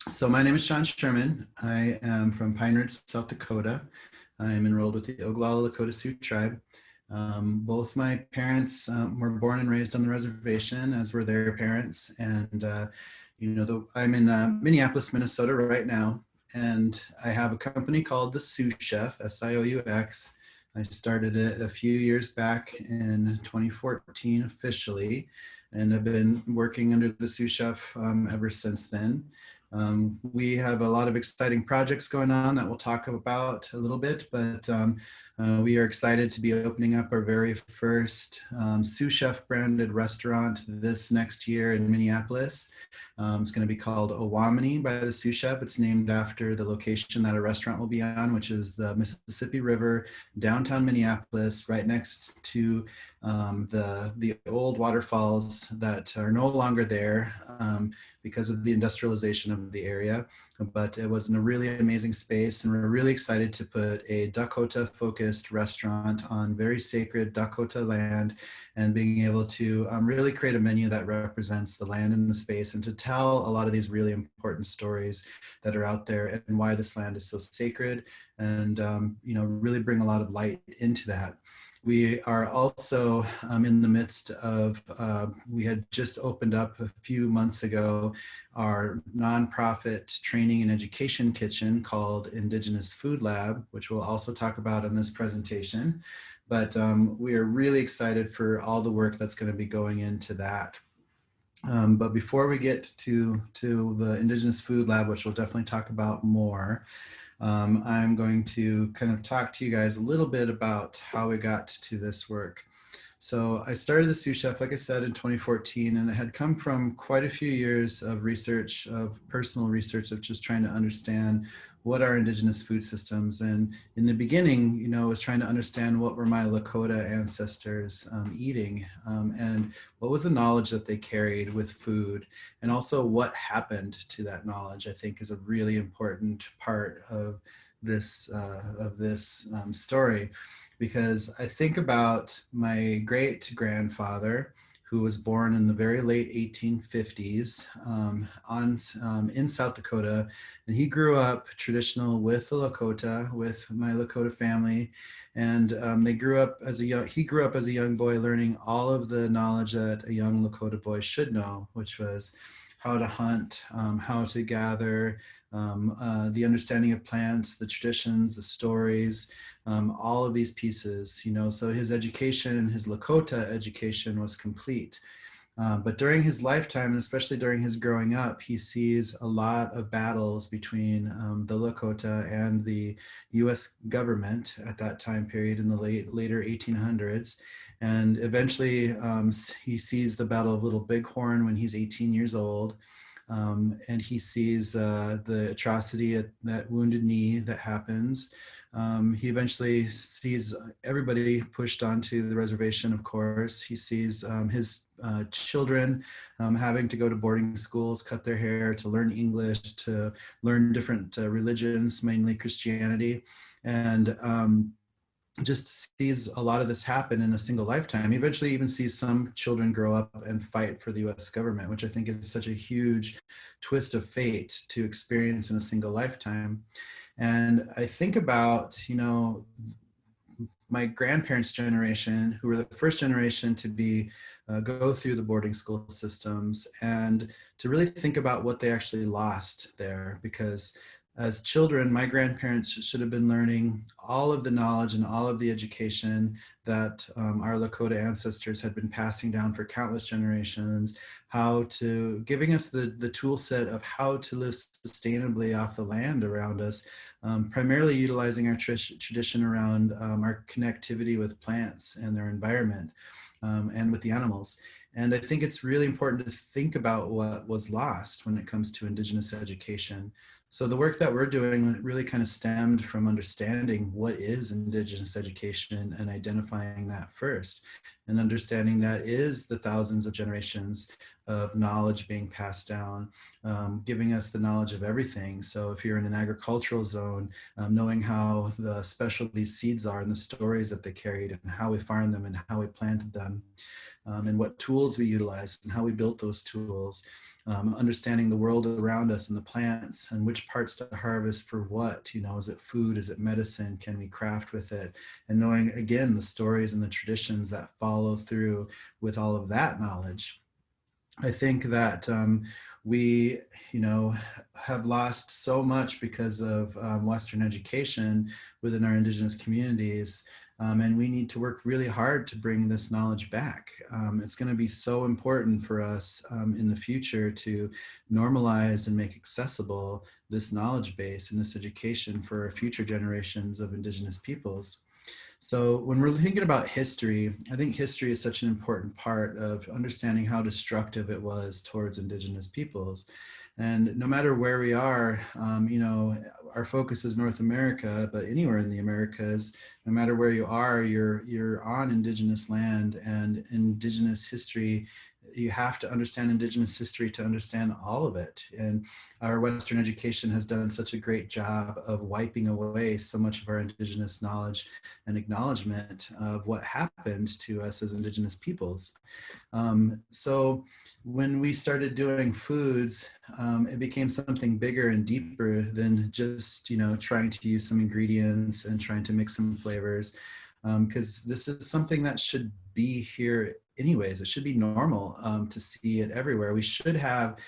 So my name is Sherman. I am from Pine Ridge, South Dakota. I am enrolled with the Oglala Lakota Sioux tribe. Both my parents were born and raised on the reservation, as were their parents. And I'm in Minneapolis, Minnesota right now, and I have a company called the Sioux Chef, SIOUX. I started it a few years back in 2014 officially, and I've been working under the Sioux Chef ever since then. We have a lot of exciting projects going on that we'll talk about a little bit, but we are excited to be opening up our very first Sous Chef branded restaurant this next year in Minneapolis. It's going to be called Owamini by the Sous Chef. It's named after the location that a restaurant will be on, which is the Mississippi River, downtown Minneapolis, right next to the old waterfalls that are no longer there because of the industrialization of the area. But it was in a really amazing space, and we're really excited to put a Dakota focused restaurant on very sacred Dakota land, and being able to really create a menu that represents the land and the space, and to tell a lot of these really important stories that are out there and why this land is so sacred, and really bring a lot of light into that. We are also in the midst of, we had just opened up a few months ago our nonprofit training and education kitchen called Indigenous Food Lab, which we'll also talk about in this presentation. But we are really excited for all the work that's going to be going into that. But before we get to the Indigenous Food Lab, which we'll definitely talk about more, I'm going to kind of talk to you guys a little bit about how we got to this work. So I started the Sous Chef, like I said, in 2014, and it had come from quite a few years of research, of personal research, of just trying to understand what are Indigenous food systems. And in the beginning, I was trying to understand what were my Lakota ancestors eating, and what was the knowledge that they carried with food, and also what happened to that knowledge. I think is a really important part of this story, because I think about my great grandfather, who was born in the very late 1850s in South Dakota, and he grew up traditional with the Lakota, with my Lakota family, and he grew up as a young boy, learning all of the knowledge that a young Lakota boy should know, which was how to hunt, how to gather, the understanding of plants, the traditions, the stories, all of these pieces, so his education, his Lakota education, was complete. But during his lifetime, and especially during his growing up, he sees a lot of battles between the Lakota and the US government at that time period in the later 1800s. And eventually he sees the Battle of Little Bighorn when he's 18 years old. And he sees the atrocity at that Wounded Knee that happens. He eventually sees everybody pushed onto the reservation, of course. He sees his children having to go to boarding schools, cut their hair, to learn English, to learn different religions, mainly Christianity. And just sees a lot of this happen in a single lifetime. He eventually even sees some children grow up and fight for the US government, which I think is such a huge twist of fate to experience in a single lifetime. And I think about, my grandparents' generation, who were the first generation to go through the boarding school systems, and to really think about what they actually lost there, because as children, my grandparents should have been learning all of the knowledge and all of the education that our Lakota ancestors had been passing down for countless generations, giving us the tool set of how to live sustainably off the land around us, primarily utilizing our tradition around our connectivity with plants and their environment, and with the animals. And I think it's really important to think about what was lost when it comes to Indigenous education. So the work that we're doing really kind of stemmed from understanding what is Indigenous education, and identifying that first, and understanding that is the thousands of generations of knowledge being passed down, giving us the knowledge of everything. So if you're in an agricultural zone, knowing how special these seeds are, and the stories that they carried, and how we farmed them, and how we planted them, and what tools we utilized, and how we built those tools. understanding the world around us and the plants and which parts to harvest for what, is it food, is it medicine, can we craft with it? And knowing, again, the stories and the traditions that follow through with all of that knowledge. I think that we, have lost so much because of Western education within our Indigenous communities. And we need to work really hard to bring this knowledge back. It's going to be so important for us in the future to normalize and make accessible this knowledge base and this education for future generations of Indigenous peoples. So when we're thinking about history, I think history is such an important part of understanding how destructive it was towards Indigenous peoples. And no matter where we are, our focus is North America, but anywhere in the Americas, no matter where you are, you're on Indigenous land, and Indigenous history. You have to understand Indigenous history to understand all of it. And our Western education has done such a great job of wiping away so much of our Indigenous knowledge and acknowledgement of what happened to us as Indigenous peoples. So when we started doing foods, it became something bigger and deeper than just, trying to use some ingredients and trying to mix some flavors, because this is something that should be here anyways. It should be normal to see it everywhere. We should have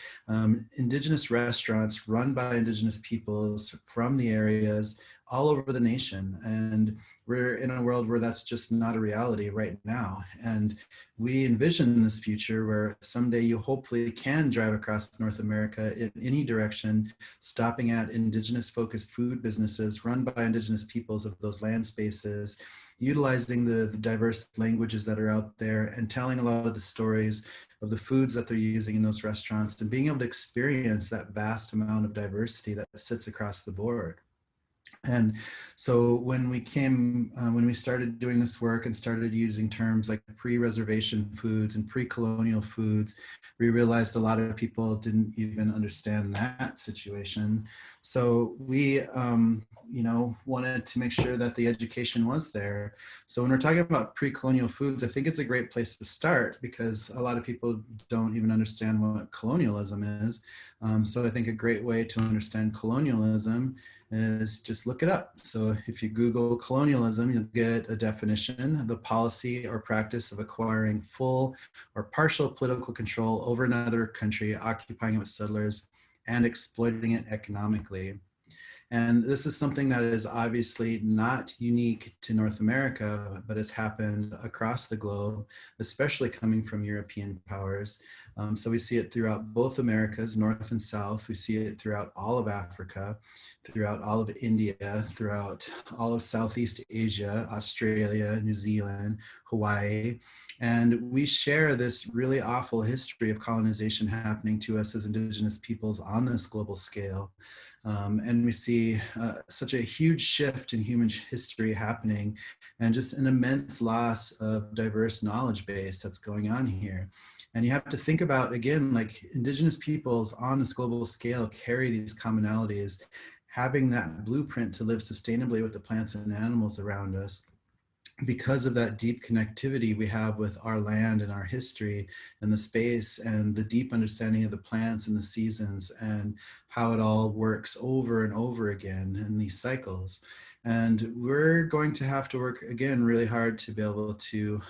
Indigenous restaurants run by Indigenous peoples from the areas all over the nation. And we're in a world where that's just not a reality right now. And we envision this future where someday you hopefully can drive across North America in any direction, stopping at Indigenous focused food businesses run by Indigenous peoples of those land spaces, utilizing the diverse languages that are out there and telling a lot of the stories of the foods that they're using in those restaurants, and being able to experience that vast amount of diversity that sits across the board. And so when we started doing this work and started using terms like pre-reservation foods and pre-colonial foods, we realized a lot of people didn't even understand that situation. So we, wanted to make sure that the education was there. So when we're talking about pre-colonial foods, I think it's a great place to start because a lot of people don't even understand what colonialism is. So I think a great way to understand colonialism is just look it up. So if you Google colonialism, you'll get a definition: the policy or practice of acquiring full or partial political control over another country, occupying it with settlers, and exploiting it economically. And this is something that is obviously not unique to North America, but has happened across the globe, especially coming from European powers. So we see it throughout both Americas, North and South. We see it throughout all of Africa, throughout all of India, throughout all of Southeast Asia, Australia, New Zealand, Hawaii. And we share this really awful history of colonization happening to us as Indigenous peoples on this global scale. And we see such a huge shift in human history happening, and just an immense loss of diverse knowledge base that's going on here. And you have to think about, again, like Indigenous peoples on this global scale carry these commonalities, having that blueprint to live sustainably with the plants and animals around us, because of that deep connectivity we have with our land and our history and the space, and the deep understanding of the plants and the seasons and how it all works over and over again in these cycles. And we're going to have to work again really hard to be able to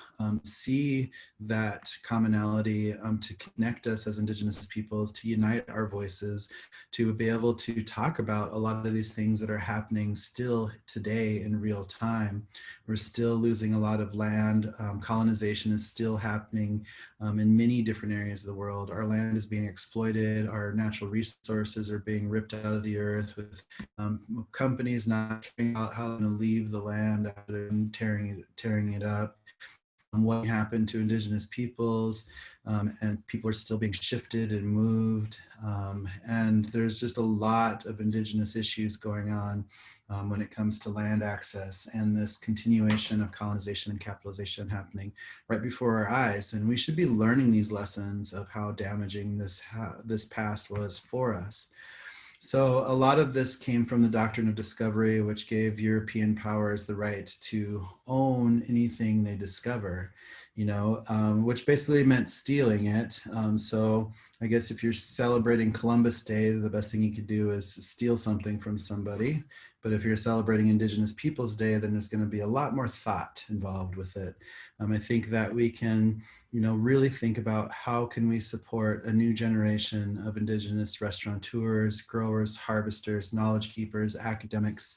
see that commonality, to connect us as Indigenous peoples, to unite our voices, to be able to talk about a lot of these things that are happening still today in real time. We're still losing a lot of land. Colonization is still happening in many different areas of the world. Our land is being exploited. Our natural resources are being ripped out of the earth, with companies not caring about how to leave the land after tearing it up. What happened to Indigenous peoples, and people are still being shifted and moved. And there's just a lot of Indigenous issues going on when it comes to land access and this continuation of colonization and capitalization happening right before our eyes. And we should be learning these lessons of how damaging this past was for us. So a lot of this came from the Doctrine of Discovery, which gave European powers the right to own anything they discover, which basically meant stealing it. So I guess if you're celebrating Columbus Day, the best thing you could do is steal something from somebody. But if you're celebrating Indigenous Peoples Day, then there's going to be a lot more thought involved with it. I think that we can, really think about how can we support a new generation of Indigenous restaurateurs, growers, harvesters, knowledge keepers, academics,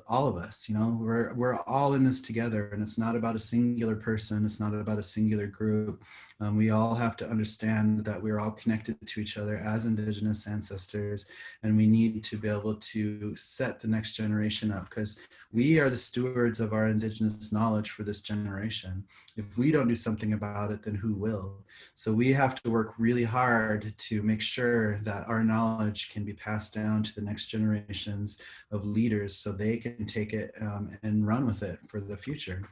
all of us. We're all in this together, and it's not about a singular person. It's not about a singular group. We all have to understand that we're all connected to each other as Indigenous ancestors, and we need to be able to set the next generation up, because we are the stewards of our Indigenous knowledge for this generation. If we don't do something about it, then who will? So we have to work really hard to make sure that our knowledge can be passed down to the next generations of leaders so they can take it and run with it for the future.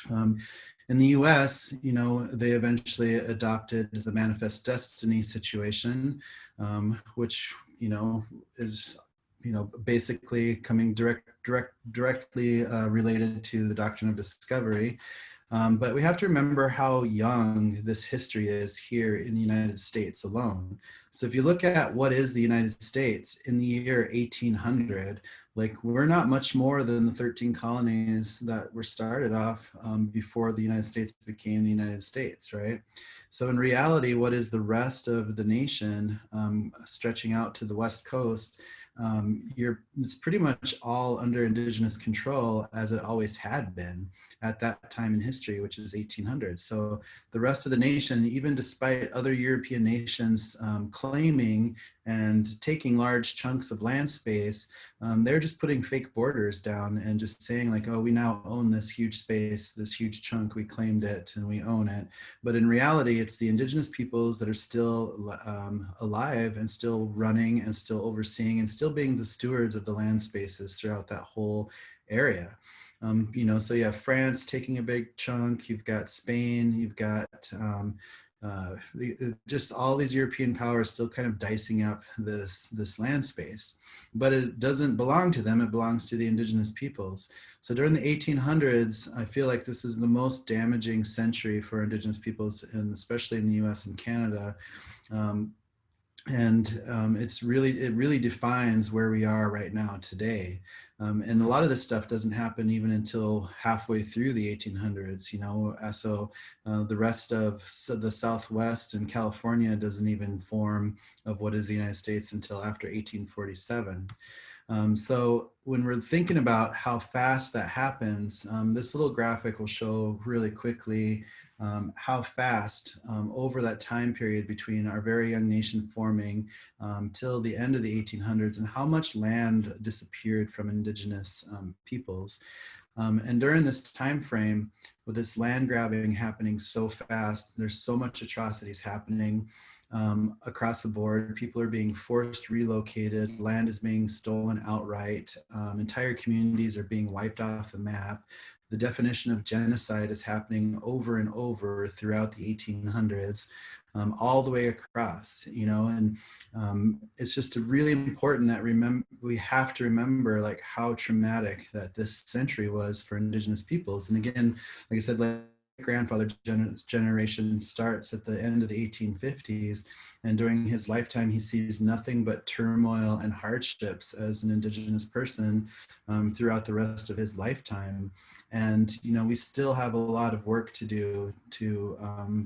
In the US, they eventually adopted the Manifest Destiny situation, which, is, basically coming directly related to the Doctrine of Discovery. But we have to remember how young this history is here in the United States alone. So if you look at what is the United States in the year 1800, like, we're not much more than the 13 colonies that were started off before the United States became the United States, right? So in reality, what is the rest of the nation stretching out to the West Coast? It's pretty much all under Indigenous control, as it always had been at that time in history, which is 1800. So the rest of the nation, even despite other European nations claiming and taking large chunks of land space, they're just putting fake borders down and just saying like, oh, we now own this huge space, this huge chunk, we claimed it and we own it. But in reality, it's the Indigenous peoples that are still alive and still running and still overseeing and still being the stewards of the land spaces throughout that whole area. So you have France taking a big chunk, you've got Spain, you've got just all these European powers still kind of dicing up this land space, but it doesn't belong to them. It belongs to the Indigenous peoples. So during the 1800s, I feel like this is the most damaging century for Indigenous peoples, and especially in the US and Canada. It really defines where we are right now today. And a lot of this stuff doesn't happen even until halfway through the 1800s, so the rest of the Southwest and California doesn't even form of what is the United States until after 1847. So when we're thinking about how fast that happens, this little graphic will show really quickly how fast over that time period between our very young nation forming till the end of the 1800s, and how much land disappeared from Indigenous peoples. And during this time frame, with this land grabbing happening so fast, there's so much atrocities happening across the board. People are being forced relocated, land is being stolen outright, entire communities are being wiped off the map. The definition of genocide is happening over and over throughout the 1800s, all the way across, and it's just really important that we have to remember like how traumatic that this century was for Indigenous peoples. And again, like I said, like, grandfather generation starts at the end of the 1850s, and during his lifetime he sees nothing but turmoil and hardships as an Indigenous person throughout the rest of his lifetime. And we still have a lot of work to do to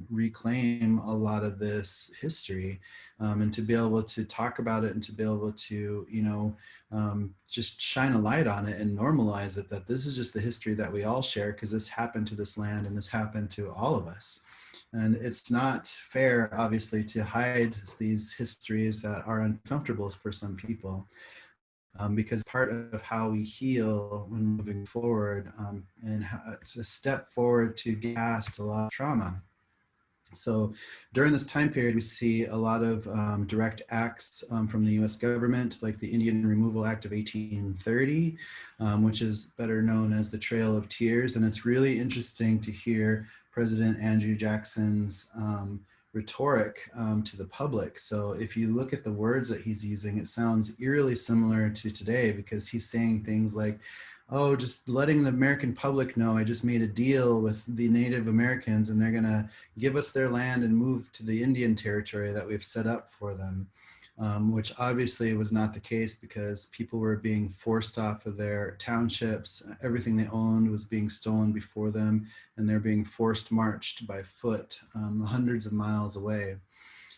reclaim a lot of this history, and to be able to talk about it, and to be able to just shine a light on it and normalize it, that this is just the history that we all share, because this happened to this land and this happened to all of us. And it's not fair, obviously, to hide these histories that are uncomfortable for some people, because part of how we heal when moving forward, and it's a step forward to get past a lot of trauma. So during this time period, we see a lot of direct acts from the US government, like the Indian Removal Act of 1830, which is better known as the Trail of Tears. And it's really interesting to hear President Andrew Jackson's rhetoric to the public. So if you look at the words that he's using, it sounds eerily similar to today, because he's saying things like, oh, just letting the American public know I just made a deal with the Native Americans and they're going to give us their land and move to the Indian territory that we've set up for them. Which obviously was not the case, because people were being forced off of their townships. Everything they owned was being stolen before them, and they're being forced marched by foot hundreds of miles away.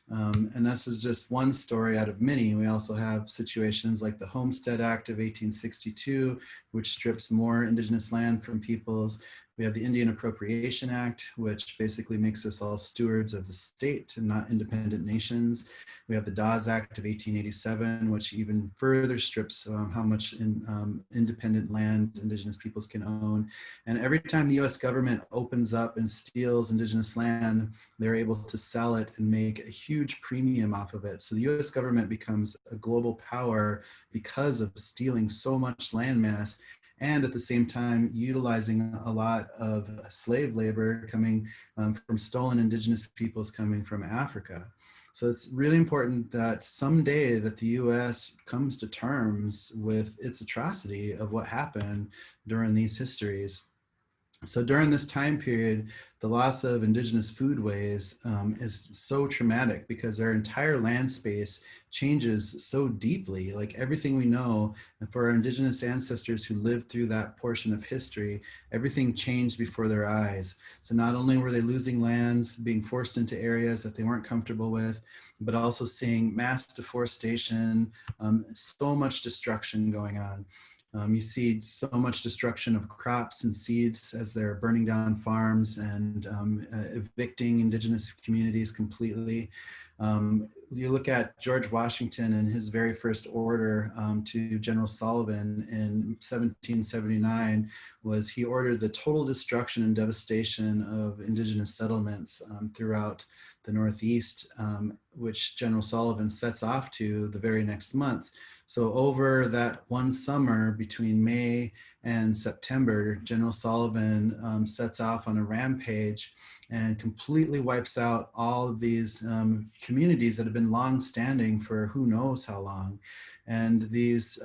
And this is just one story out of many. We also have situations like the Homestead Act of 1862, which strips more indigenous land from peoples. We have the Indian Appropriation Act, which basically makes us all stewards of the state and not independent nations. We have the Dawes Act of 1887, which even further strips how much independent land indigenous peoples can own. And every time the US government opens up and steals indigenous land, they're able to sell it and make a huge premium off of it. So the US government becomes a global power because of stealing so much land mass, and at the same time utilizing a lot of slave labor coming from stolen indigenous peoples coming from Africa. So it's really important that someday that the US comes to terms with its atrocity of what happened during these histories. So during this time period, the loss of indigenous foodways is so traumatic, because their entire land space changes so deeply. Like everything we know, and for our indigenous ancestors who lived through that portion of history, everything changed before their eyes. So not only were they losing lands, being forced into areas that they weren't comfortable with, but also seeing mass deforestation, so much destruction going on. You see so much destruction of crops and seeds as they're burning down farms and evicting indigenous communities completely. You look at George Washington and his very first order to General Sullivan in 1779 was he ordered the total destruction and devastation of indigenous settlements throughout the Northeast, which General Sullivan sets off to the very next month. So over that one summer between May and September, General Sullivan sets off on a rampage and completely wipes out all of these communities that have been long-standing for who knows how long. And these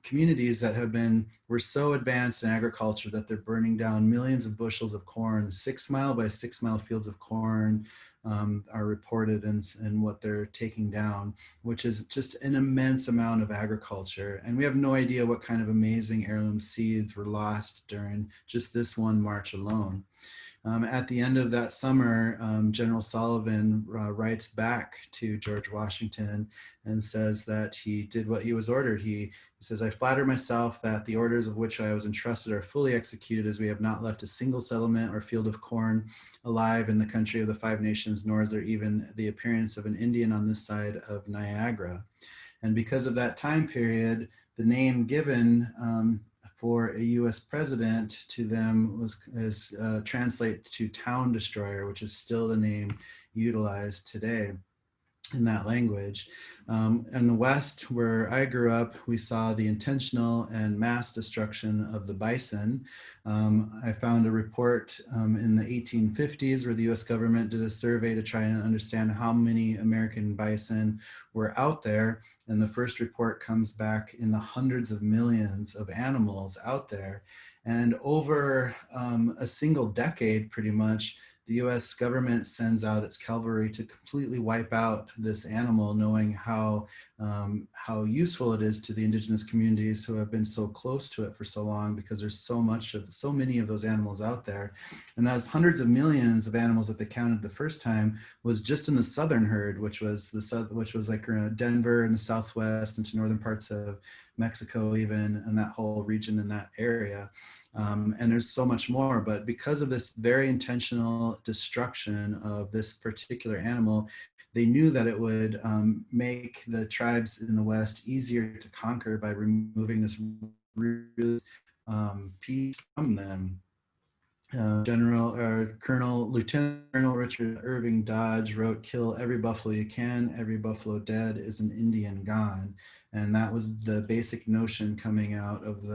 communities that were so advanced in agriculture that they're burning down millions of bushels of corn, 6 mile by 6 mile fields of corn are reported in what they're taking down, which is just an immense amount of agriculture. And we have no idea what kind of amazing heirloom seeds were lost during just this one march alone. At the end of that summer, General Sullivan writes back to George Washington and says that he did what he was ordered. He says, "I flatter myself that the orders of which I was entrusted are fully executed, as we have not left a single settlement or field of corn alive in the country of the Five Nations, nor is there even the appearance of an Indian on this side of Niagara." And because of that time period, the name given for a US president to them translate to town destroyer, which is still the name utilized today in that language. In the West, where I grew up, we saw the intentional and mass destruction of the bison. I found a report in the 1850s where the US government did a survey to try and understand how many American bison were out there. And the first report comes back in the hundreds of millions of animals out there. And over a single decade, pretty much, the US government sends out its cavalry to completely wipe out this animal, knowing how useful it is to the indigenous communities who have been so close to it for so long, because there's so many of those animals out there. And those hundreds of millions of animals that they counted the first time was just in the southern herd, which was like Denver and the Southwest into northern parts of Mexico, even, and that whole region in that area. And there's so much more, but because of this very intentional destruction of this particular animal, they knew that it would make the tribes in the West easier to conquer by removing this real piece from them. Lieutenant Colonel Richard Irving Dodge wrote, "Kill every buffalo you can, every buffalo dead is an Indian gone." And that was the basic notion coming out of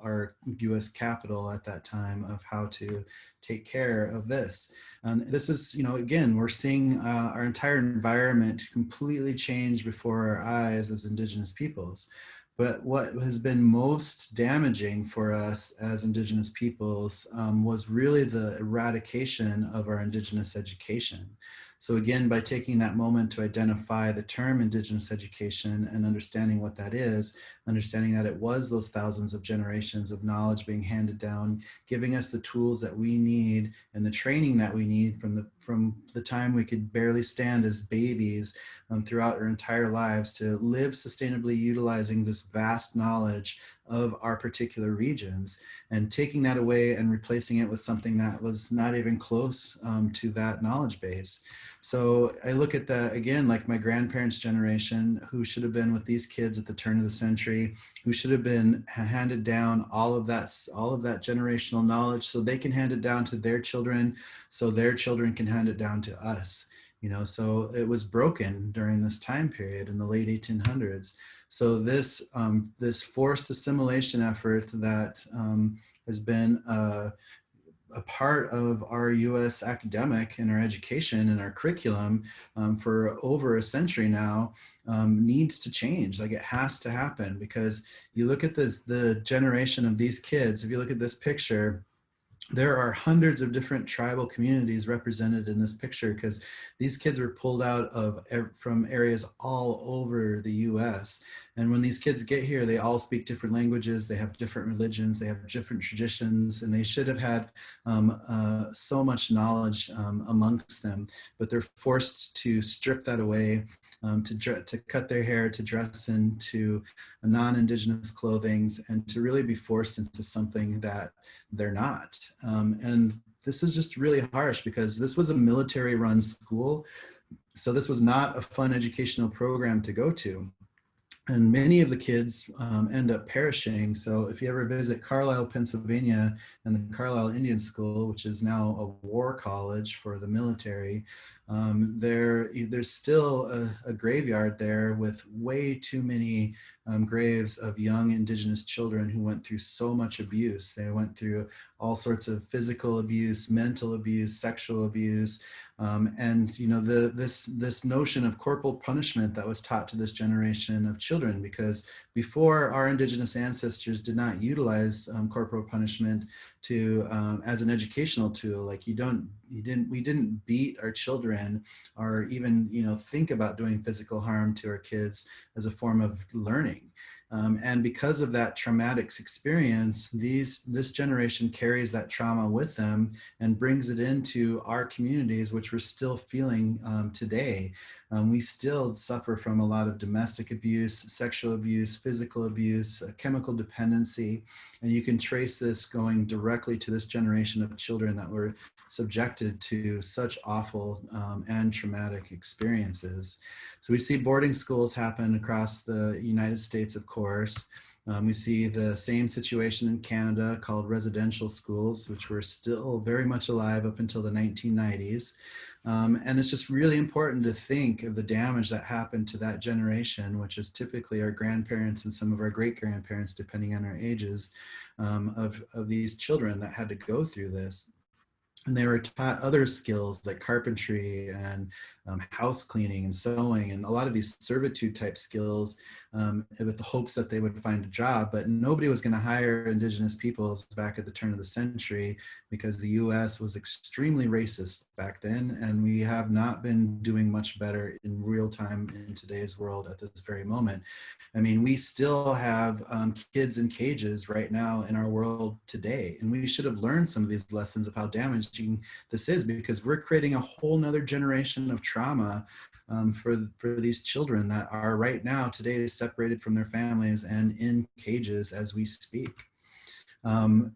our US Capitol at that time of how to take care of this. And this is, again, we're seeing our entire environment completely change before our eyes as Indigenous peoples. But what has been most damaging for us as Indigenous peoples was really the eradication of our Indigenous education. So again, by taking that moment to identify the term Indigenous education and understanding what that is, understanding that it was those thousands of generations of knowledge being handed down, giving us the tools that we need and the training that we need from the time we could barely stand as babies throughout our entire lives to live sustainably utilizing this vast knowledge of our particular regions, and taking that away and replacing it with something that was not even close to that knowledge base. So I look at that again, like my grandparents' generation, who should have been with these kids at the turn of the century, who should have been handed down all of that generational knowledge so they can hand it down to their children, so their children can hand it down to us. So it was broken during this time period in the late 1800s. So this forced assimilation effort that has been a part of our US academic and our education and our curriculum for over a century now needs to change. Like, it has to happen, because you look at the generation of these kids, if you look at this picture, there are hundreds of different tribal communities represented in this picture, because these kids were pulled out from areas all over the US. And when these kids get here, they all speak different languages, they have different religions, they have different traditions, and they should have had so much knowledge amongst them, but they're forced to strip that away, to cut their hair, to dress into non-Indigenous clothings, and to really be forced into something that they're not. And this is just really harsh, because this was a military-run school, so this was not a fun educational program to go to. And many of the kids end up perishing. So if you ever visit Carlisle, Pennsylvania, and the Carlisle Indian School, which is now a war college for the military, there's still a graveyard there with way too many graves of young Indigenous children who went through so much abuse. They went through all sorts of physical abuse, mental abuse, sexual abuse, and this notion of corporal punishment that was taught to this generation of children, because before, our Indigenous ancestors did not utilize corporal punishment as an educational tool. Like, we didn't beat our children, or even think about doing physical harm to our kids as a form of learning. And because of that traumatic experience, this generation carries that trauma with them and brings it into our communities, which we're still feeling today. We still suffer from a lot of domestic abuse, sexual abuse, physical abuse, chemical dependency, and you can trace this going directly to this generation of children that were subjected to such awful and traumatic experiences. So we see boarding schools happen across the United States, of course. We see the same situation in Canada, called residential schools, which were still very much alive up until the 1990s. And it's just really important to think of the damage that happened to that generation, which is typically our grandparents and some of our great-grandparents, depending on our ages, of these children that had to go through this. And they were taught other skills like carpentry and house cleaning and sewing, and a lot of these servitude type skills with the hopes that they would find a job. But nobody was going to hire Indigenous peoples back at the turn of the century, because the US was extremely racist back then, and we have not been doing much better in real time in today's world at this very moment. I mean, we still have kids in cages right now in our world today, and we should have learned some of these lessons of how damaging this is, because we're creating a whole nother generation of trauma for these children that are right now today separated from their families and in cages as we speak.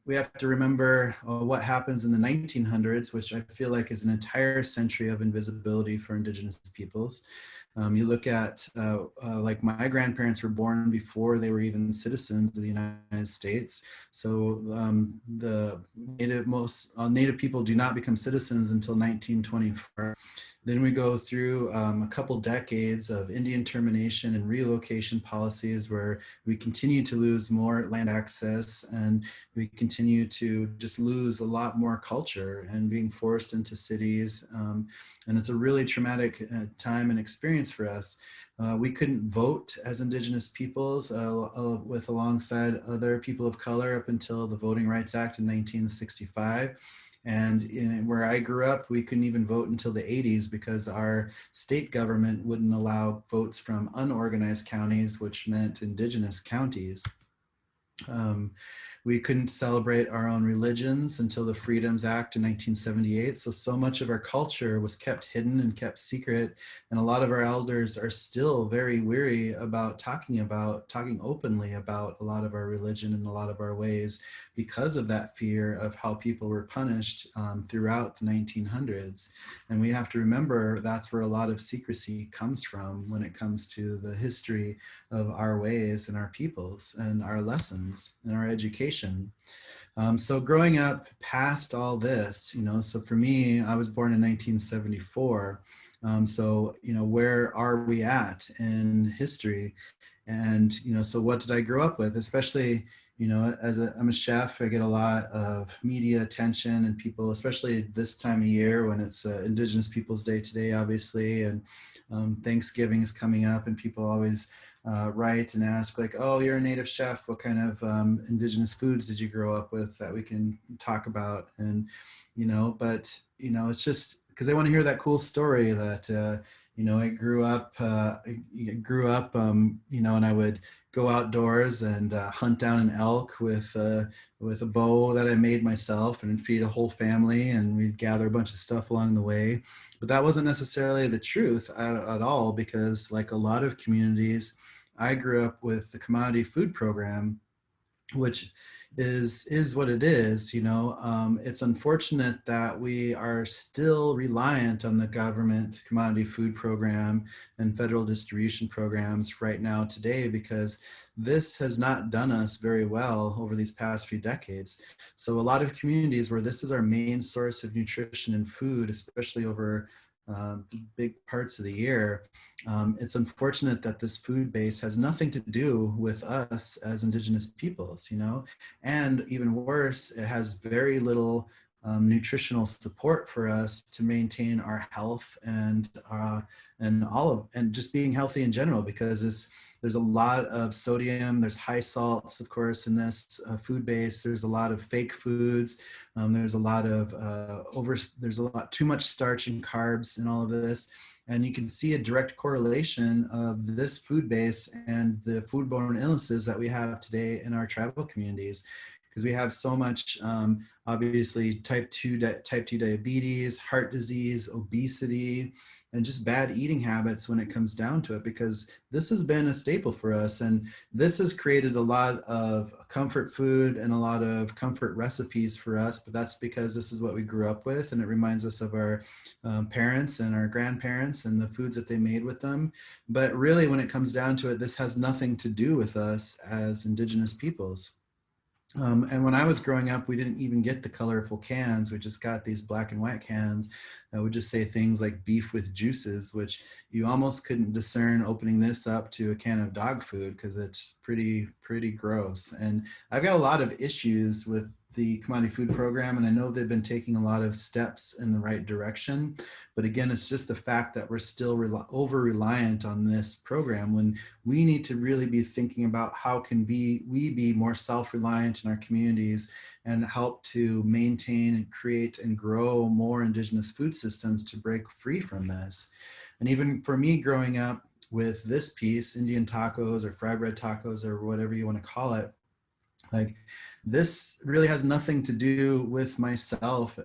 We have to remember what happens in the 1900s, which I feel like is an entire century of invisibility for Indigenous peoples. You look at like my grandparents were born before they were even citizens of the United States. So the native people do not become citizens until 1924. Then we go through a couple decades of Indian termination and relocation policies where we continue to lose more land access, and we continue to just lose a lot more culture and being forced into cities. And it's a really traumatic time and experience for us. We couldn't vote as Indigenous peoples with alongside other people of color up until the Voting Rights Act in 1965. And where I grew up, we couldn't even vote until the 80s because our state government wouldn't allow votes from unorganized counties, which meant Indigenous counties. Um, we couldn't celebrate our own religions until the Freedoms Act in 1978. So much of our culture was kept hidden and kept secret. And a lot of our elders are still very weary about talking openly about a lot of our religion and a lot of our ways because of that fear of how people were punished throughout the 1900s. And we have to remember that's where a lot of secrecy comes from when it comes to the history of our ways and our peoples and our lessons and our education. So growing up past all this, so for me, I was born in 1974. So, where are we at in history? And, so what did I grow up with? Especially, I'm a chef, I get a lot of media attention and people, especially this time of year when it's Indigenous Peoples Day today, obviously, and Thanksgiving is coming up, and people always write and ask like, oh, you're a native chef. What kind of Indigenous foods did you grow up with that we can talk about? And, but, it's just because they want to hear that cool story that, I grew up, and I would go outdoors and hunt down an elk with a bow that I made myself and feed a whole family, and we'd gather a bunch of stuff along the way. But that wasn't necessarily the truth at all, because like a lot of communities, I grew up with the commodity food program, which is what it is. It's unfortunate that we are still reliant on the government commodity food program and federal distribution programs right now today, because this has not done us very well over these past few decades. So a lot of communities where this is our main source of nutrition and food, especially over big parts of the year, it's unfortunate that this food base has nothing to do with us as Indigenous peoples, and even worse, it has very little nutritional support for us to maintain our health and just being healthy in general, because there's a lot of sodium, there's high salts, of course, in this food base. There's a lot of fake foods. There's a lot of too much starch and carbs in all of this. And you can see a direct correlation of this food base and the foodborne illnesses that we have today in our tribal communities, because we have so much, obviously, type 2 diabetes, heart disease, obesity, and just bad eating habits when it comes down to it, because this has been a staple for us. And this has created a lot of comfort food and a lot of comfort recipes for us, but that's because this is what we grew up with, and it reminds us of our parents and our grandparents and the foods that they made with them. But really, when it comes down to it, this has nothing to do with us as Indigenous peoples. And when I was growing up, we didn't even get the colorful cans. We just got these black and white cans that would just say things like beef with juices, which you almost couldn't discern opening this up to a can of dog food, because it's pretty gross. And I've got a lot of issues with the commodity food program, and I know they've been taking a lot of steps in the right direction. But again, it's just the fact that we're still over reliant on this program, when we need to really be thinking about how can we be more self-reliant in our communities and help to maintain and create and grow more Indigenous food systems to break free from this. And even for me growing up with this piece, Indian tacos or fried bread tacos or whatever you want to call it, like, this really has nothing to do with myself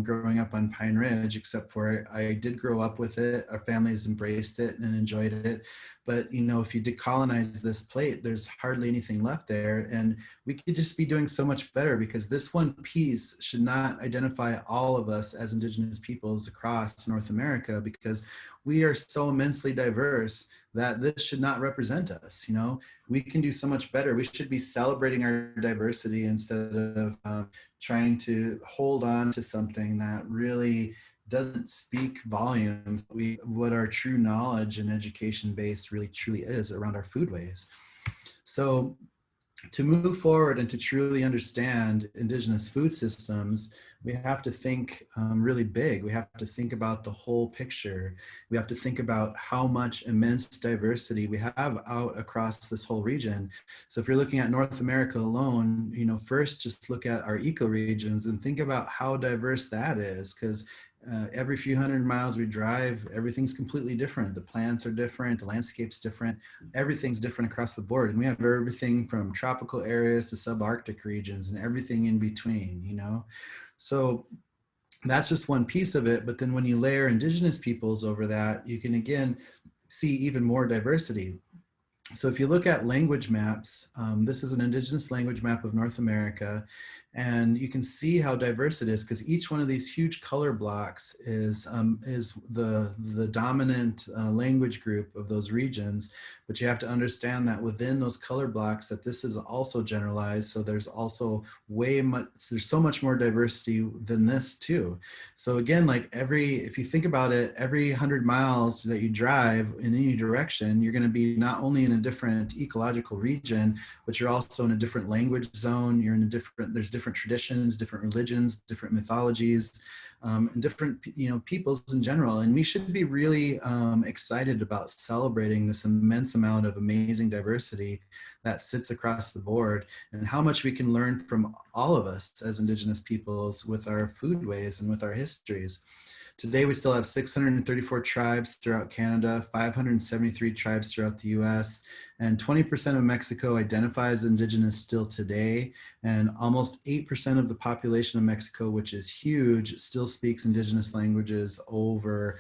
growing up on Pine Ridge, except for I did grow up with it. Our families embraced it and enjoyed it. But, if you decolonize this plate, there's hardly anything left there. And we could just be doing so much better, because this one piece should not identify all of us as Indigenous peoples across North America, because we are so immensely diverse that this should not represent us. You know, we can do so much better. We should be celebrating our diversity instead of trying to hold on to something that really doesn't speak volumes. What our true knowledge and education base really truly is around our foodways. So to move forward and to truly understand Indigenous food systems, we have to think really big. We have to think about the whole picture. We have to think about how much immense diversity we have out across this whole region. So if you're looking at North America alone, you know, first just look at our ecoregions and think about how diverse that is, because every few hundred miles we drive, everything's completely different. The plants are different, the landscape's different, everything's different across the board. And we have everything from tropical areas to subarctic regions and everything in between, you know? So that's just one piece of it. But then when you layer Indigenous peoples over that, you can again see even more diversity. So if you look at language maps, this is an Indigenous language map of North America, and you can see how diverse it is, because each one of these huge color blocks is the dominant language group of those regions. But you have to understand that within those color blocks, that this is also generalized. So there's also there's so much more diversity than this too. So again, like if you think about it, every 100 miles that you drive in any direction, you're going to be not only in a different ecological region, but you're also in a different language zone. You're in there's different traditions, different religions, different mythologies, and different, you know, peoples in general. And we should be really excited about celebrating this immense amount of amazing diversity that sits across the board, and how much we can learn from all of us as Indigenous peoples with our foodways and with our histories. Today, we still have 634 tribes throughout Canada, 573 tribes throughout the US, and 20% of Mexico identifies Indigenous still today. And almost 8% of the population of Mexico, which is huge, still speaks Indigenous languages over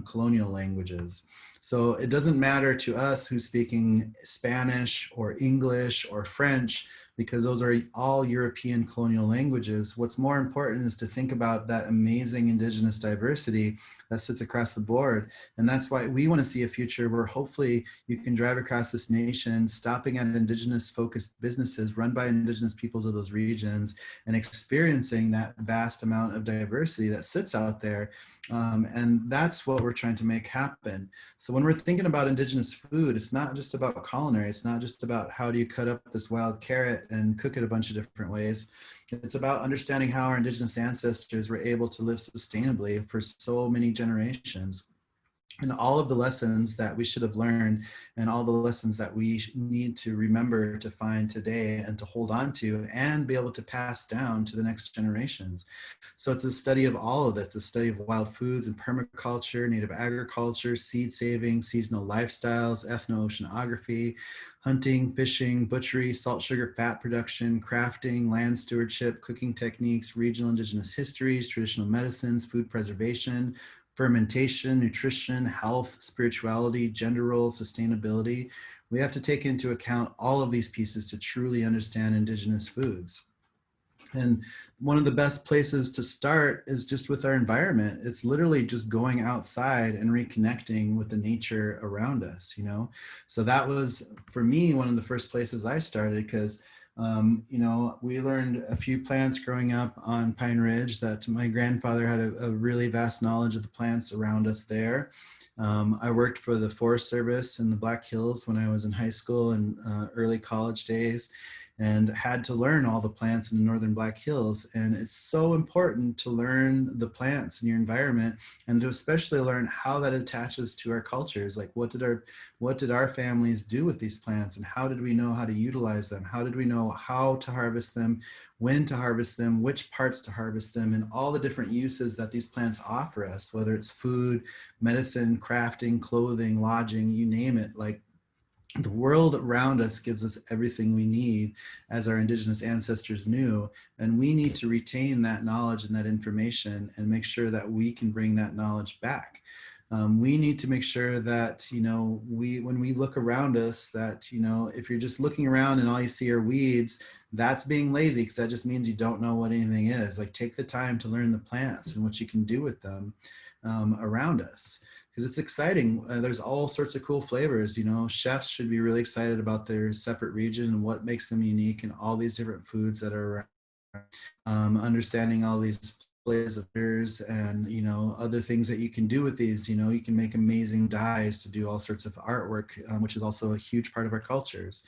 colonial languages. So it doesn't matter to us who's speaking Spanish or English or French, because those are all European colonial languages. What's more important is to think about that amazing Indigenous diversity that sits across the board. And that's why we want to see a future where hopefully you can drive across this nation, stopping at Indigenous focused businesses run by Indigenous peoples of those regions, and experiencing that vast amount of diversity that sits out there. And that's what we're trying to make happen. So when we're thinking about Indigenous food, it's not just about culinary. It's not just about how do you cut up this wild carrot and cook it a bunch of different ways. It's about understanding how our Indigenous ancestors were able to live sustainably for so many generations. And all of the lessons that we should have learned, and all the lessons that we need to remember to find today and to hold on to and be able to pass down to the next generations. So it's a study of all of this, a study of wild foods and permaculture, native agriculture, seed saving, seasonal lifestyles, ethno-oceanography, hunting, fishing, butchery, salt, sugar, fat production, crafting, land stewardship, cooking techniques, regional Indigenous histories, traditional medicines, food preservation, fermentation, nutrition, health, spirituality, gender roles, sustainability. We have to take into account all of these pieces to truly understand Indigenous foods. And one of the best places to start is just with our environment. It's literally just going outside and reconnecting with the nature around us, you know? So that was, for me, one of the first places I started, because you know, we learned a few plants growing up on Pine Ridge that my grandfather had a really vast knowledge of the plants around us there. I worked for the Forest Service in the Black Hills when I was in high school and early college days, and had to learn all the plants in the Northern Black Hills. And it's so important to learn the plants in your environment, and to especially learn how that attaches to our cultures. Like what did our families do with these plants, and how did we know how to utilize them? How did we know how to harvest them, when to harvest them, which parts to harvest them, and all the different uses that these plants offer us, whether it's food, medicine, crafting, clothing, lodging, you name it. Like, the world around us gives us everything we need, as our Indigenous ancestors knew, and we need to retain that knowledge and that information and make sure that we can bring that knowledge back. We need to make sure that, you know, when we look around us, that, you know, if you're just looking around and all you see are weeds, that's being lazy, because that just means you don't know what anything is. Like, take the time to learn the plants and what you can do with them around us. because it's exciting. There's all sorts of cool flavors. You know, chefs should be really excited about their separate region and what makes them unique, and all these different foods that are around. Understanding all these flavors of beers and, you know, other things that you can do with these. You know, you can make amazing dyes to do all sorts of artwork, which is also a huge part of our cultures.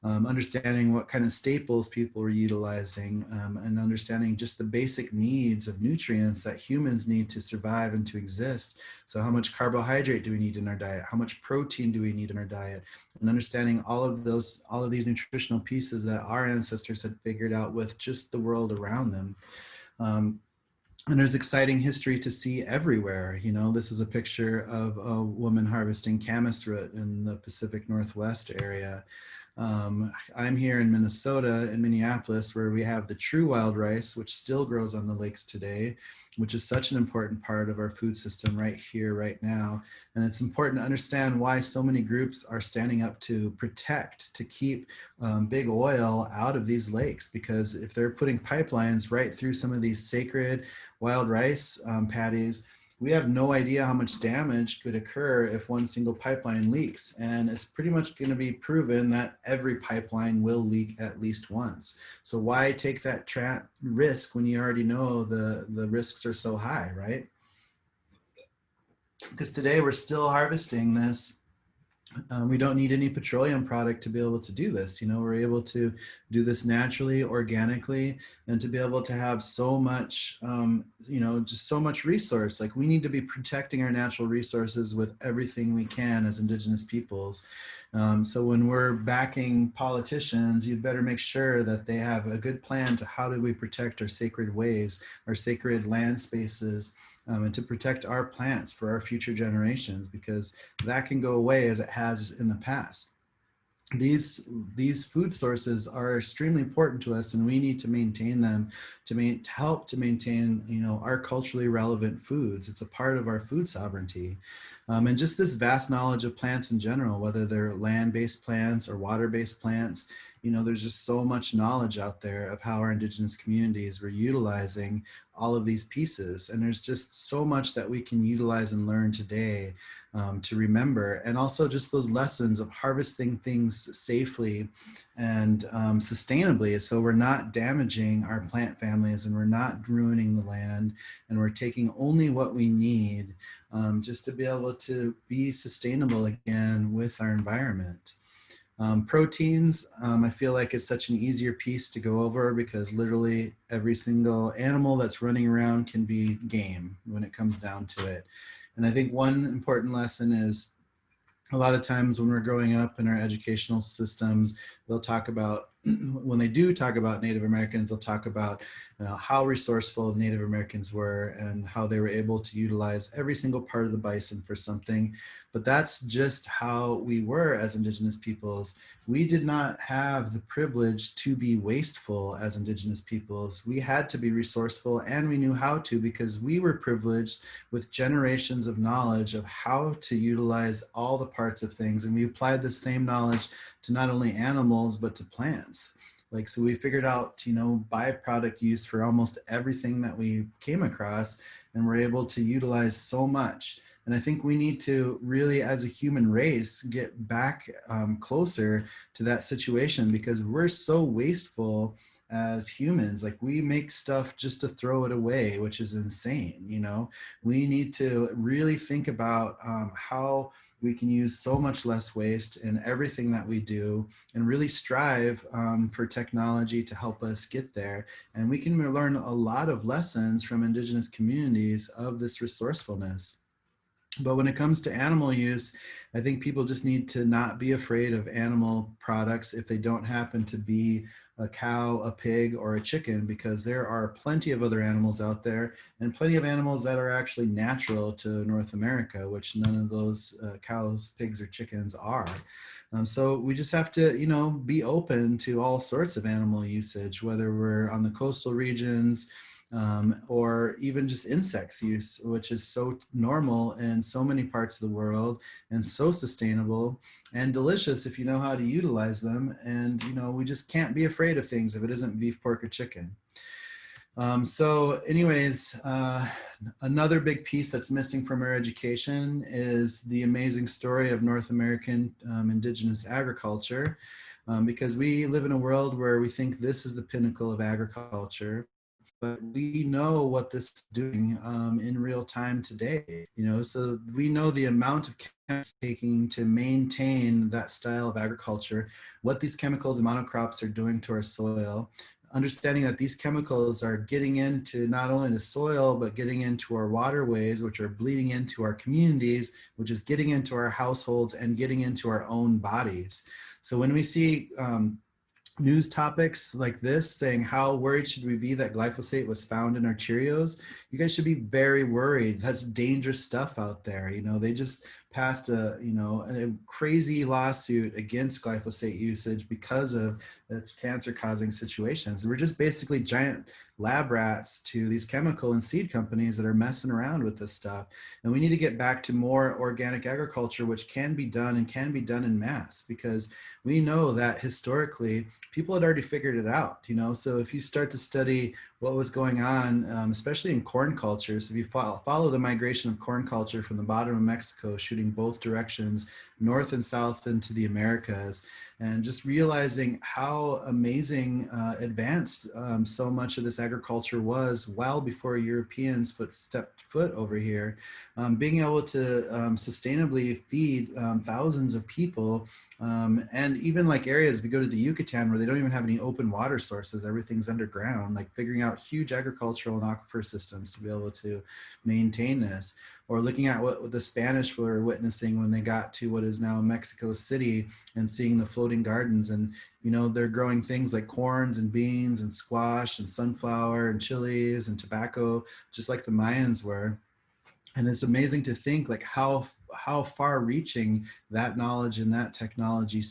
Understanding what kind of staples people were utilizing, and understanding just the basic needs of nutrients that humans need to survive and to exist. So how much carbohydrate do we need in our diet? How much protein do we need in our diet? And understanding all of these nutritional pieces that our ancestors had figured out with just the world around them. And there's exciting history to see everywhere. You know, this is a picture of a woman harvesting camas root in the Pacific Northwest area. I'm here in Minnesota, in Minneapolis, where we have the true wild rice, which still grows on the lakes today, which is such an important part of our food system right here, right now. And it's important to understand why so many groups are standing up to protect, to keep big oil out of these lakes, because if they're putting pipelines right through some of these sacred wild rice paddies, we have no idea how much damage could occur if one single pipeline leaks. And it's pretty much going to be proven that every pipeline will leak at least once. So why take that risk when you already know the risks are so high, right? Because today we're still harvesting this. We don't need any petroleum product to be able to do this. You know, we're able to do this naturally, organically, and to be able to have so much, you know, just so much resource. Like, we need to be protecting our natural resources with everything we can as Indigenous peoples. So when we're backing politicians, you'd better make sure that they have a good plan to how do we protect our sacred ways, our sacred land spaces, and to protect our plants for our future generations, because that can go away as it has in the past. These food sources are extremely important to us, and we need to maintain them to help to maintain, you know, our culturally relevant foods. It's a part of our food sovereignty. And just this vast knowledge of plants in general, whether they're land-based plants or water-based plants, you know, there's just so much knowledge out there of how our Indigenous communities were utilizing all of these pieces. And there's just so much that we can utilize and learn today to remember. And also just those lessons of harvesting things safely and sustainably, so we're not damaging our plant families and we're not ruining the land, and we're taking only what we need just to be able to be sustainable again with our environment. Proteins, I feel like it's such an easier piece to go over, because literally every single animal that's running around can be game when it comes down to it. And I think one important lesson is, a lot of times when we're growing up in our educational systems, they'll talk about, when they do talk about Native Americans, they'll talk about how resourceful Native Americans were and how they were able to utilize every single part of the bison for something. But that's just how we were as Indigenous peoples. We did not have the privilege to be wasteful as Indigenous peoples. We had to be resourceful, and we knew how to, because we were privileged with generations of knowledge of how to utilize all the parts of things. And we applied the same knowledge to not only animals, but to plants. Like, so we figured out, you know, byproduct use for almost everything that we came across, and we're able to utilize so much. And I think we need to really, as a human race, get back closer to that situation, because we're so wasteful as humans. Like, we make stuff just to throw it away, which is insane. You know, we need to really think about how we can use so much less waste in everything that we do, and really strive for technology to help us get there. And we can learn a lot of lessons from Indigenous communities of this resourcefulness. But when it comes to animal use, I think people just need to not be afraid of animal products if they don't happen to be a cow, a pig, or a chicken, because there are plenty of other animals out there, and plenty of animals that are actually natural to North America, which none of those cows, pigs, or chickens are. So we just have to, you know, be open to all sorts of animal usage, whether we're on the coastal regions, or even just insects use, which is so normal in so many parts of the world, and so sustainable and delicious if you know how to utilize them. And, you know, we just can't be afraid of things if it isn't beef, pork, or chicken. So anyways, another big piece that's missing from our education is the amazing story of North American indigenous agriculture, because we live in a world where we think this is the pinnacle of agriculture. But we know what this is doing in real time today, so we know the amount of chemicals taking to maintain that style of agriculture, what these chemicals and monocrops are doing to our soil, understanding that these chemicals are getting into not only the soil, but getting into our waterways, which are bleeding into our communities, which is getting into our households and getting into our own bodies. So when we see news topics like this saying how worried should we be that glyphosate was found in our Cheerios, you guys should be very worried. That's dangerous stuff out there. They just passed a crazy lawsuit against glyphosate usage because of its cancer causing situations. We're just basically giant lab rats to these chemical and seed companies that are messing around with this stuff. And we need to get back to more organic agriculture, which can be done and can be done in mass, because we know that historically people had already figured it out. So if you start to study what was going on, especially in corn cultures, if you follow the migration of corn culture from the bottom of Mexico, shooting both directions, north and south into the Americas, and just realizing how amazing advanced so much of this agriculture was well before Europeans stepped foot over here, being able to sustainably feed thousands of people, and even like areas, if we go to the Yucatan where they don't even have any open water sources, everything's underground, like figuring out huge agricultural and aquifer systems to be able to maintain this. Or looking at what the Spanish were witnessing when they got to what is now Mexico City and seeing the floating gardens, and they're growing things like corns and beans and squash and sunflower and chilies and tobacco, just like the Mayans were. And it's amazing to think like how far reaching that knowledge and that technology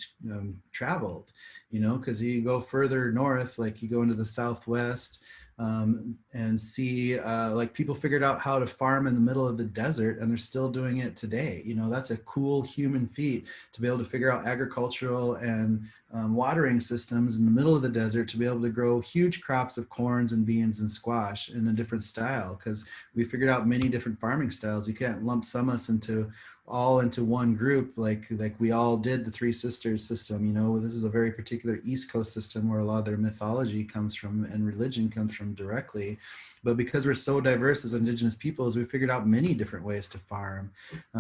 traveled, because you go further north, like you go into the Southwest, and see like people figured out how to farm in the middle of the desert, and they're still doing it today. That's a cool human feat, to be able to figure out agricultural and watering systems in the middle of the desert to be able to grow huge crops of corns and beans and squash in a different style, because we figured out many different farming styles. You can't lump sum us all into one group like we all did the Three Sisters system. This is a very particular East Coast system where a lot of their mythology comes from and religion comes from directly. But because we're so diverse as Indigenous peoples, we figured out many different ways to farm.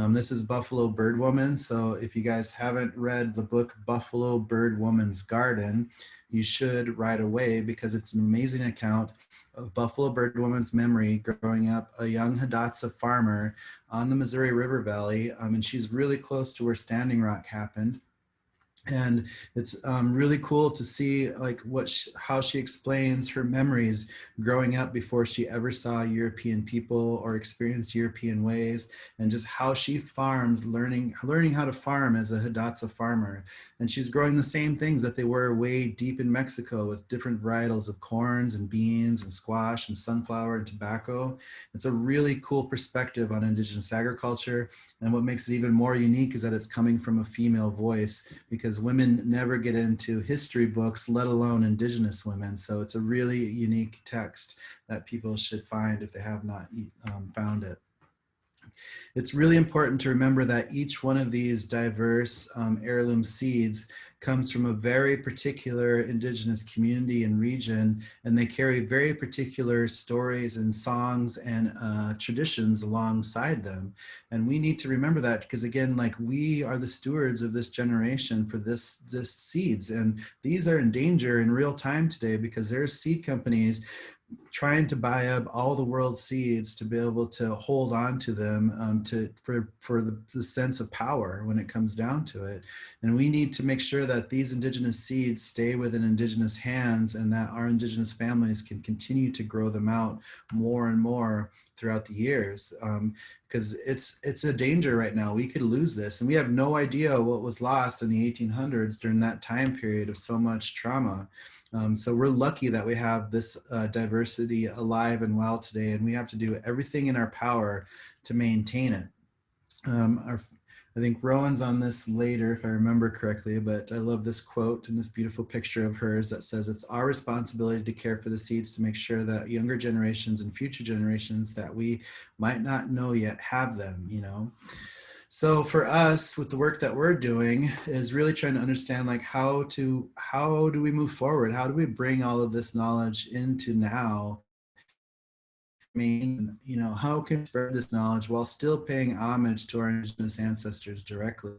This is Buffalo Bird Woman. So if you guys haven't read the book Buffalo Bird Woman's Garden, you should right away, because it's an amazing account of Buffalo Bird Woman's memory growing up a young Hidatsa farmer on the Missouri River Valley. And she's really close to where Standing Rock happened. And it's really cool to see like how she explains her memories growing up before she ever saw European people or experienced European ways, and just how she farmed, learning how to farm as a Hidatsa farmer. And she's growing the same things that they were way deep in Mexico, with different varietals of corns and beans and squash and sunflower and tobacco. It's a really cool perspective on Indigenous agriculture. And what makes it even more unique is that it's coming from a female voice, because women never get into history books, let alone Indigenous women. So it's a really unique text that people should find if they have not found it. It's really important to remember that each one of these diverse heirloom seeds comes from a very particular Indigenous community and region, and they carry very particular stories and songs and traditions alongside them. And we need to remember that, because again, like, we are the stewards of this generation for this seeds, and these are in danger in real time today, because there's seed companies trying to buy up all the world's seeds to be able to hold on to them, for the sense of power when it comes down to it. And we need to make sure that these Indigenous seeds stay within Indigenous hands, and that our Indigenous families can continue to grow them out more and more throughout the years, because it's a danger right now. We could lose this, and we have no idea what was lost in the 1800s during that time period of so much trauma. So we're lucky that we have this diversity alive and well today, and we have to do everything in our power to maintain it. I think Rowan's on this later, if I remember correctly, but I love this quote and this beautiful picture of hers that says, it's our responsibility to care for the seeds to make sure that younger generations and future generations that we might not know yet have them, you know? So for us, with the work that we're doing is really trying to understand like how do we move forward? How do we bring all of this knowledge into now? You know, how can we spread this knowledge while still paying homage to our Indigenous ancestors directly?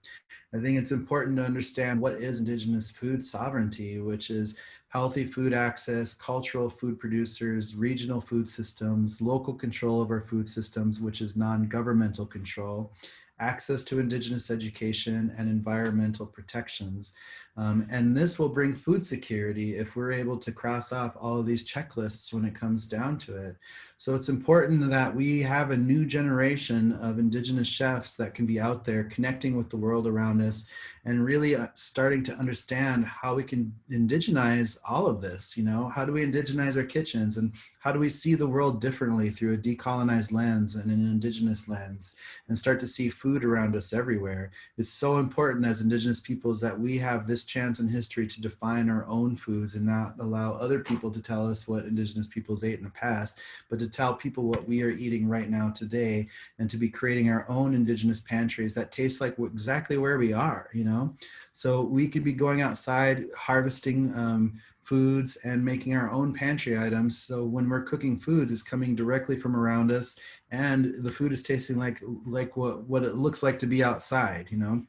I think it's important to understand what is Indigenous food sovereignty, which is healthy food access, cultural food producers, regional food systems, local control of our food systems, which is non-governmental control, access to Indigenous education, and environmental protections. And this will bring food security if we're able to cross off all of these checklists when it comes down to it. So it's important that we have a new generation of Indigenous chefs that can be out there connecting with the world around us and really starting to understand how we can indigenize all of this. You know, how do we indigenize our kitchens, and how do we see the world differently through a decolonized lens and an Indigenous lens, and start to see food around us everywhere. It's so important as Indigenous peoples that we have this chance in history to define our own foods and not allow other people to tell us what Indigenous peoples ate in the past, but to tell people what we are eating right now today, and to be creating our own Indigenous pantries that taste like exactly where we are, you know? So we could be going outside harvesting foods and making our own pantry items. So when we're cooking foods, it's coming directly from around us, and the food is tasting like what it looks like to be outside, you know,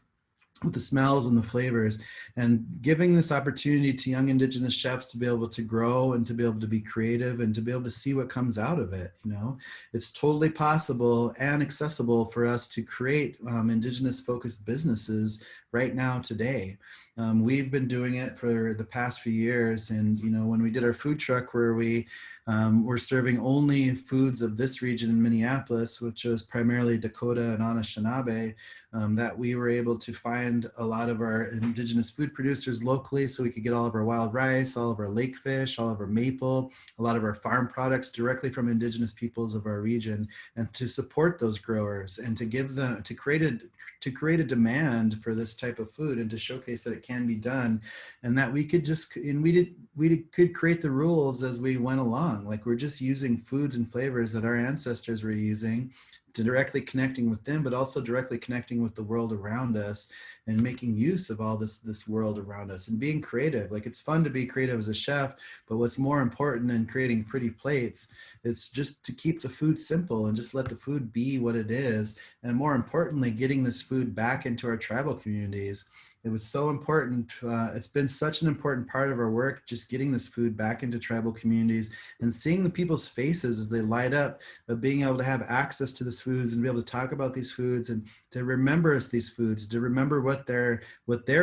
with the smells and the flavors, and giving this opportunity to young Indigenous chefs to be able to grow and to be able to be creative and to be able to see what comes out of it. You know, it's totally possible and accessible for us to create Indigenous focused businesses right now today. We've been doing it for the past few years, and you know, when we did our food truck where we were serving only foods of this region in Minneapolis, which was primarily Dakota and Anishinaabe, that we were able to find a lot of our Indigenous food producers locally, so we could get all of our wild rice, all of our lake fish, all of our maple, a lot of our farm products directly from Indigenous peoples of our region, and to support those growers and to give them, to create a demand for this type of food, and to showcase that it can be done, and that we could just, and we could create the rules as we went along. Like, we're just using foods and flavors that our ancestors were using, to directly connecting with them, but also directly connecting with the world around us, and making use of all this world around us, and being creative. Like, it's fun to be creative as a chef, but what's more important than creating pretty plates, it's just to keep the food simple and just let the food be what it is. And more importantly, getting this food back into our tribal communities. It was so important. It's been such an important part of our work, just getting this food back into tribal communities and seeing the people's faces as they light up, of being able to have access to these foods and be able to talk about these foods, and to remember us these foods, to remember what their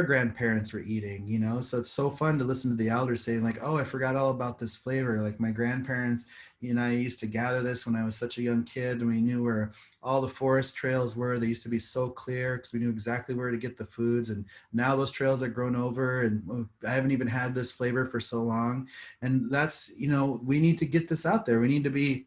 grandparents were eating, you know? So it's so fun to listen to the elders saying like, oh, I forgot all about this flavor. Like, my grandparents, you know, I used to gather this when I was such a young kid, and we knew where all the forest trails were. They used to be so clear because we knew exactly where to get the foods. And now those trails are grown over, and I haven't even had this flavor for so long. And that's, you know, we need to get this out there. We need to be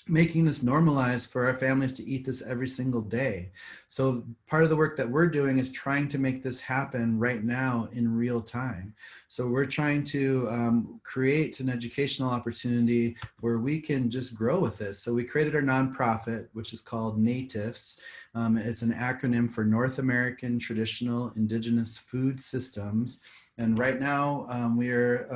making this normalized for our families to eat this every single day. So part of the work that we're doing is trying to make this happen right now in real time. So we're trying to create an educational opportunity where we can just grow with this. So we created our nonprofit, which is called NATIFs. It's an acronym for North American Traditional Indigenous Food Systems. And right now, we are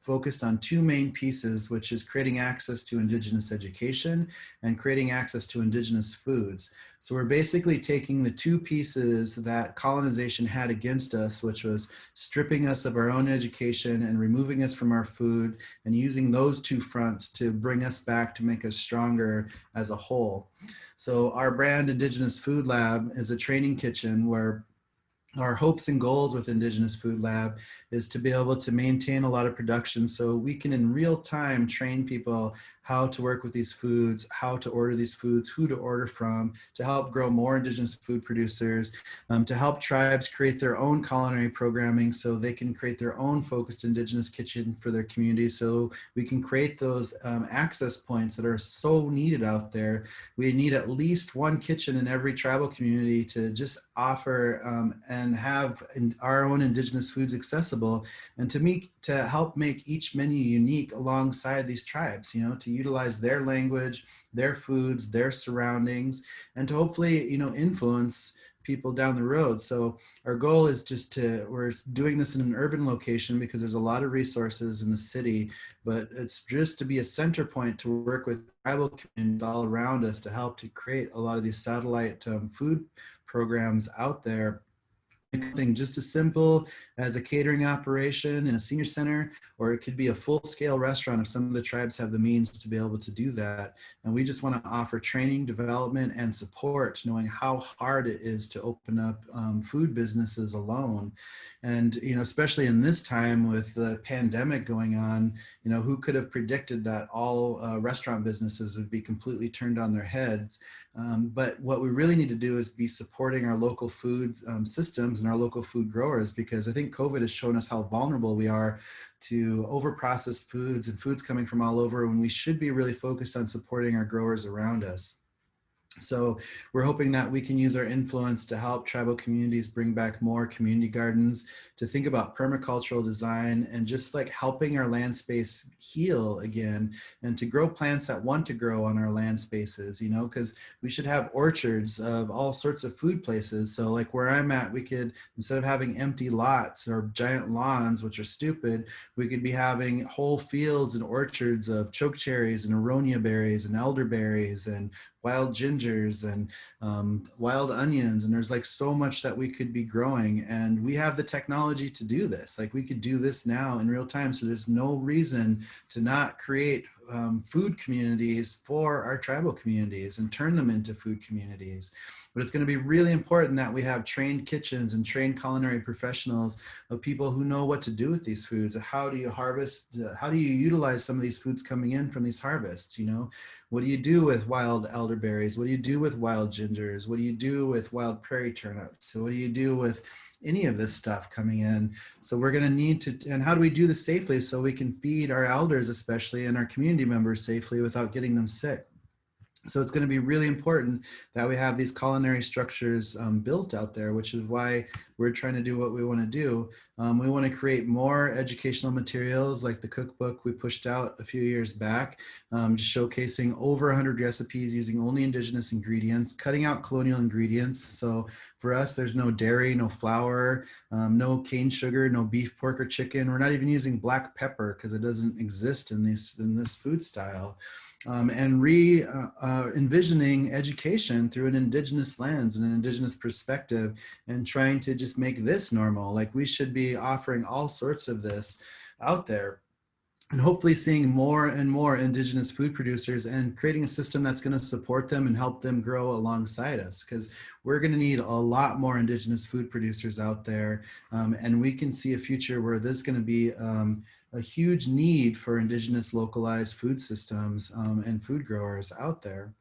focused on two main pieces, which is creating access to Indigenous education and creating access to Indigenous foods. So we're basically taking the two pieces that colonization had against us, which was stripping us of our own education and removing us from our food, and using those two fronts to bring us back, to make us stronger as a whole. So our brand, Indigenous Food Lab, is a training kitchen where our hopes and goals with Indigenous Food Lab is to be able to maintain a lot of production, so we can in real time train people how to work with these foods, how to order these foods, who to order from, to help grow more Indigenous food producers, to help tribes create their own culinary programming so they can create their own focused Indigenous kitchen for their community, so we can create those access points that are so needed out there. We need at least one kitchen in every tribal community to just offer and have our own Indigenous foods accessible, and to help make each menu unique alongside these tribes, you know, to utilize their language, their foods, their surroundings, and to hopefully, you know, influence people down the road. So our goal is just we're doing this in an urban location because there's a lot of resources in the city, but it's just to be a center point to work with tribal communities all around us to help to create a lot of these satellite food programs out there. Something just as simple as a catering operation in a senior center, or it could be a full-scale restaurant if some of the tribes have the means to be able to do that. And we just want to offer training, development, and support, knowing how hard it is to open up food businesses alone. And, you know, especially in this time with the pandemic going on, you know, who could have predicted that all restaurant businesses would be completely turned on their heads? But what we really need to do is be supporting our local food systems and our local food growers, because I think COVID has shown us how vulnerable we are to over-processed foods and foods coming from all over, when we should be really focused on supporting our growers around us. So we're hoping that we can use our influence to help tribal communities bring back more community gardens, to think about permacultural design, and just like helping our land space heal again, and to grow plants that want to grow on our land spaces, you know, because we should have orchards of all sorts of food places. So like where I'm at, we could, instead of having empty lots or giant lawns, which are stupid, we could be having whole fields and orchards of chokecherries and aronia berries and elderberries and wild gingers and wild onions. And there's like so much that we could be growing, and we have the technology to do this. Like we could do this now in real time. So there's no reason to not create food communities for our tribal communities and turn them into food communities. But it's going to be really important that we have trained kitchens and trained culinary professionals of people who know what to do with these foods. How do you harvest? How do you utilize some of these foods coming in from these harvests? You know, what do you do with wild elderberries? What do you do with wild gingers? What do you do with wild prairie turnips? So what do you do with any of this stuff coming in? So we're going to need to, and how do we do this safely so we can feed our elders, especially, and our community members safely without getting them sick? So it's going to be really important that we have these culinary structures built out there, which is why we're trying to do what we want to do. We want to create more educational materials like the cookbook we pushed out a few years back, just showcasing over 100 recipes using only Indigenous ingredients, cutting out colonial ingredients. So for us, there's no dairy, no flour, no cane sugar, no beef, pork, or chicken. We're not even using black pepper because it doesn't exist in this food style. And envisioning education through an Indigenous lens and an Indigenous perspective, and trying to just make this normal. Like we should be offering all sorts of this out there, and hopefully seeing more and more Indigenous food producers and creating a system that's going to support them and help them grow alongside us, because we're going to need a lot more Indigenous food producers out there. And we can see a future where there's going to be a huge need for Indigenous localized food systems and food growers out there.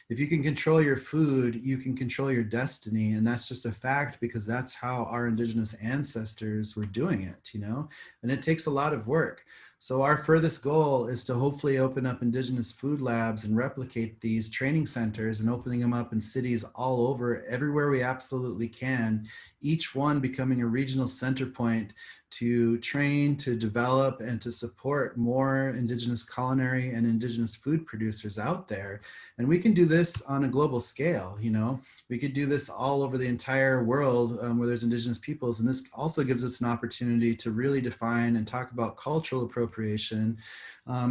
If you can control your food, you can control your destiny. And that's just a fact, because that's how our Indigenous ancestors were doing it, you know, and it takes a lot of work. So our furthest goal is to hopefully open up Indigenous food labs and replicate these training centers and opening them up in cities all over, everywhere we absolutely can, each one becoming a regional center point to train, to develop, and to support more Indigenous culinary and Indigenous food producers out there. And we can do this on a global scale, you know. We could do this all over the entire world where there's Indigenous peoples. And this also gives us an opportunity to really define and talk about cultural appropriation,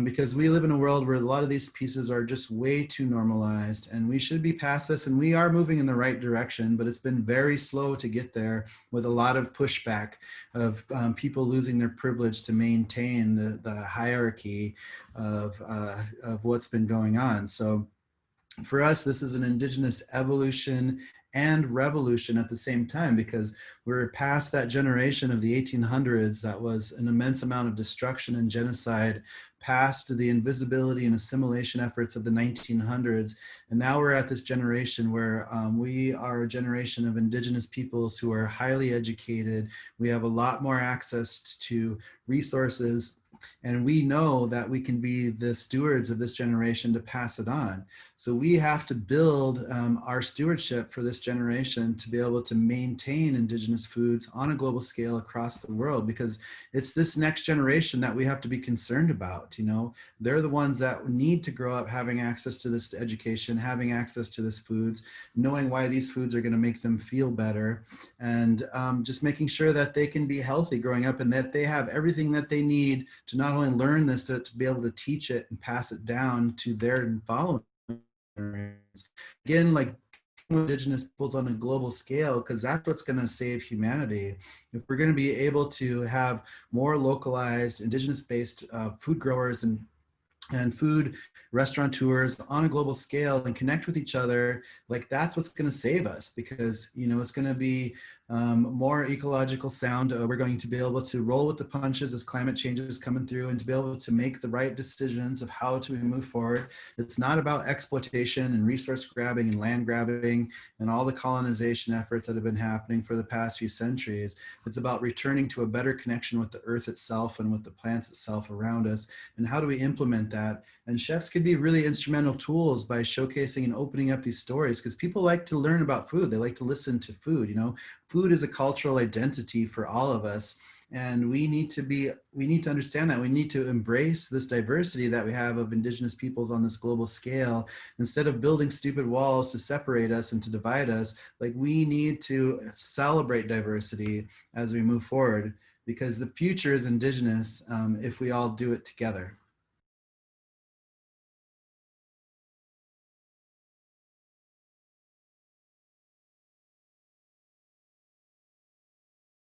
because we live in a world where a lot of these pieces are just way too normalized, and we should be past this, and we are moving in the right direction, but it's been very slow to get there, with a lot of pushback of people losing their privilege to maintain the hierarchy of what's been going on. So for us, this is an Indigenous evolution and revolution at the same time, because we're past that generation of the 1800s that was an immense amount of destruction and genocide, past the invisibility and assimilation efforts of the 1900s. And now we're at this generation where we are a generation of Indigenous peoples who are highly educated. We have a lot more access to resources, and we know that we can be the stewards of this generation to pass it on. So we have to build our stewardship for this generation to be able to maintain Indigenous foods on a global scale across the world, because it's this next generation that we have to be concerned about. You know, they're the ones that need to grow up having access to this education, having access to this foods, knowing why these foods are going to make them feel better, and just making sure that they can be healthy growing up, and that they have everything that they need to not only learn this, to be able to teach it and pass it down to their following. Again, like Indigenous peoples on a global scale, because that's what's going to save humanity. If we're going to be able to have more localized Indigenous-based food growers and food restaurateurs on a global scale and connect with each other, like that's what's going to save us, because you know it's going to be more ecological sound. We're going to be able to roll with the punches as climate change is coming through, and to be able to make the right decisions of how to move forward. It's not about exploitation and resource grabbing and land grabbing and all the colonization efforts that have been happening for the past few centuries. It's about returning to a better connection with the earth itself and with the plants itself around us, and how do we implement that. And chefs could be really instrumental tools by showcasing and opening up these stories, because people like to learn about food. They like to listen to food. You know, food is a cultural identity for all of us, and we need to understand that. We need to embrace this diversity that we have of Indigenous peoples on this global scale. Instead of building stupid walls to separate us and to divide us, like we need to celebrate diversity as we move forward, because the future is Indigenous if we all do it together.